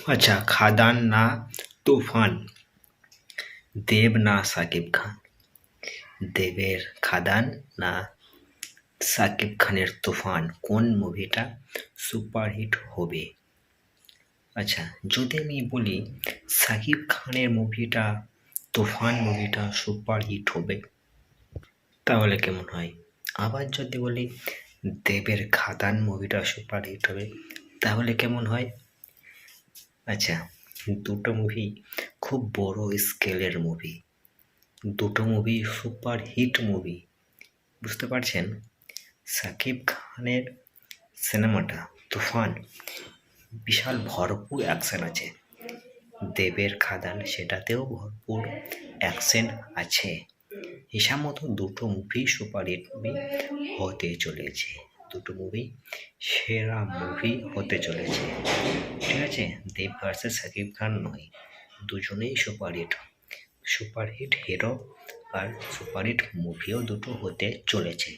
আচ্ছা, খাদান না তুফান, দেব না সাকিব খান? দেবের খাদান না সাকিব খানের তুফান, কোন মুভিটা সুপারহিট হবে? আচ্ছা, যদি আমি বলি সাকিব খানের মুভিটা তুফান মুভিটা সুপারহিট হবে, তাহলে কেমন হয়? আবার যদি বলি দেবের খাদান মুভিটা সুপারহিট হবে, তাহলে কেমন হয়? আচ্ছা, দুটো মুভি খুব বড় স্কেলের মুভি, দুটো মুভি সুপারহিট মুভি, বুঝতে পারছেন? সাকিব খানের সিনেমাটা তুফান বিশাল ভরপুর অ্যাকশন আছে, দেবের খাদান সেটাতেও ভরপুর অ্যাকশন আছে। হিসাব মতো দুটো মুভি সুপারহিট মুভি হতে চলেছে, দুটো মুভি সেরা মুভি হতে চলেছে। ঠিক আছে, দেব ভার্সেস সাকিব খান নয়, দুজনেই সুপারহিট, সুপারহিট হিরো আর সুপারহিট মুভিও দুটো হতে চলেছে।